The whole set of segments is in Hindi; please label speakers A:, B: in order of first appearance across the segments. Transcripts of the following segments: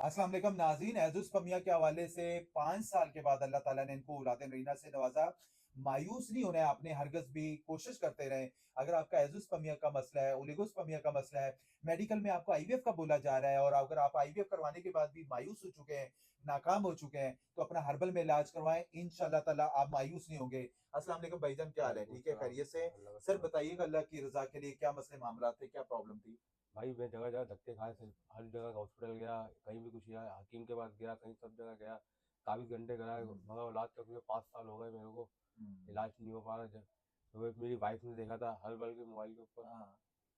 A: अस्सलाम वालेकुम नाज़रीन, एज़ुज़ के हवाले से 5 साल के बाद अल्लाह ताला ने इनको औलाद-ए-नरीना से नवाज़ा। मायूस नहीं होना है आपने, हरगिज़ भी कोशिश करते रहें। अगर आपका एज़ुज़ का मसला है, ओलिगोज़ का मसला है, मेडिकल में आपको आईवीएफ का बोला जा रहा है और अगर आप आईवीएफ करवाने के बाद भी मायूस हो चुके हैं, नाकाम हो चुके हैं, तो अपना हर्बल में इलाज करवाएँ, इंशाअल्लाह ताला आप मायूस नहीं होंगे। अस्सलाम वालेकुम भाईजान, क्या हाल है?
B: वालेकुम
A: ठीक है,
B: सलाम,
A: खैरियत से?
B: अल्लाह का
A: सर
B: शुक्र।
A: बताइएगा अल्लाह की रज़ा के लिए क्या मसले मामलात थे, क्या प्रॉब्लम थी?
B: भाई मैं जगह-जगह धक्के खाए थे, हर जगह हॉस्पिटल गया, कहीं भी कुछ किया, हकीम के पास गया, कहीं सब जगह गया, 24 घंटे कराए,
A: हुँ,
B: मगर औलाद के हुए 5 साल हो गए मेरे को,
A: हुँ।
B: इलाज नहीं हो पा रहा है। तो एक मेरी वाइफ ने देखा था हर-बल के मोबाइल के ऊपर,
A: हाँ,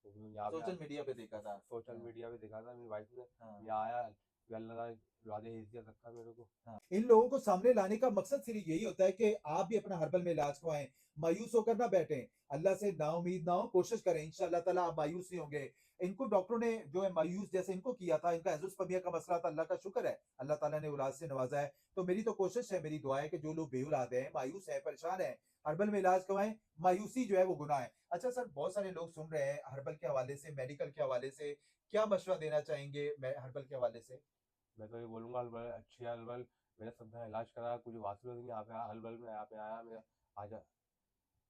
B: तो फिर यहाँ पे
A: सोशल मीडिया पे देखा था।
B: सोशल
A: हाँ।
B: मीडिया पे देखा था मेरी वाइफ ने,
A: हाँ,
B: यहाँ आया, फिर अल्लाह ताला वादे हिदायत रखा मेरे को।
A: हाँ। इन लोगों को सामने लाने का मकसद सिर्फ यही होता है कि आप भी अपना हर्बल में इलाज करवाएँ, मायूस होकर ना बैठें, अल्लाह से नाउम्मीद ना हो, कोशिश करें, इंशाअल्लाह ताला आप मायूस नहीं होंगे। इनको डॉक्टरों ने जो है मायूस जैसे इनको किया था, इनका एज़ोस्पर्मिया का मसला था, अल्लाह का शुक्र है, अल्लाह ताला ने औलाद से नवाज़ा है। तो मेरी तो कोशिश है, मेरी दुआ है कि जो लोग बेऔलाद हैं, मायूस हैं, परेशान हैं, हर्बल में इलाज करवाएँ, मायूसी जो है वो गुनाह है। अच्छा सर, बहुत सारे लोग सुन रहे हैं हर्बल के हवाले से, मेडिकल के हवाले से, क्या मशवरा देना चाहेंगे हर्बल के हवाले से?
B: मैं तो ये बोलूँगा हल-बल अच्छी है हल-बल, मैंने सब जगह इलाज कराया, कुछ हासिल नहीं, यहाँ पे हल-बल में यहाँ पे आया, मैं आज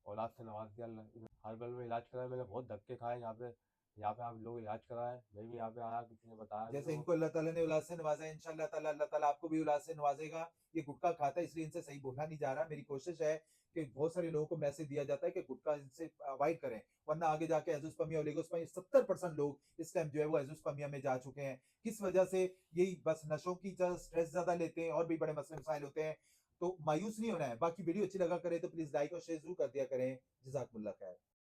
B: औलाद से नवाज़ दिया अल्लाह ने। हर पल में इलाज कराया, मैंने बहुत धक्के खाए यहाँ पे आप लोग इलाज कराएँ, मैं भी यहाँ पे आया, किसी ने बताया मेरे
A: जैसे
B: को।
A: इनको अल्लाह ताला ने औलाद से नवाज़ा है, इंशाअल्लाह ताला अल्लाह ताला आपको भी औलाद से नवाज़ेगा। ये गुटखा खाता है इसलिए इनसे सही बोला नहीं जा रहा। मेरी कोशिश है कि बहुत सारे लोगों को मैसेज दिया जाता है कि गुटखा इनसे अवॉइड करें, वरना आगे जाके एज़ोस्पर्मिया, ओलिगोस्पर्मिया 70% लोग इस टाइम जो है वो एज़ोस्पर्मिया में जा चुके हैं। किस वजह से? यही बस नशों की स्ट्रेस ज़्यादा लेते हैं और भी बड़े मसले-मसाइल होते हैं। तो मायूस नहीं होना है। बाकी वीडियो अच्छी लगा करे तो प्लीज़ लाइक और शेयर ज़रूर कर दिया करें। जज़ाकुमुल्लाह खैर।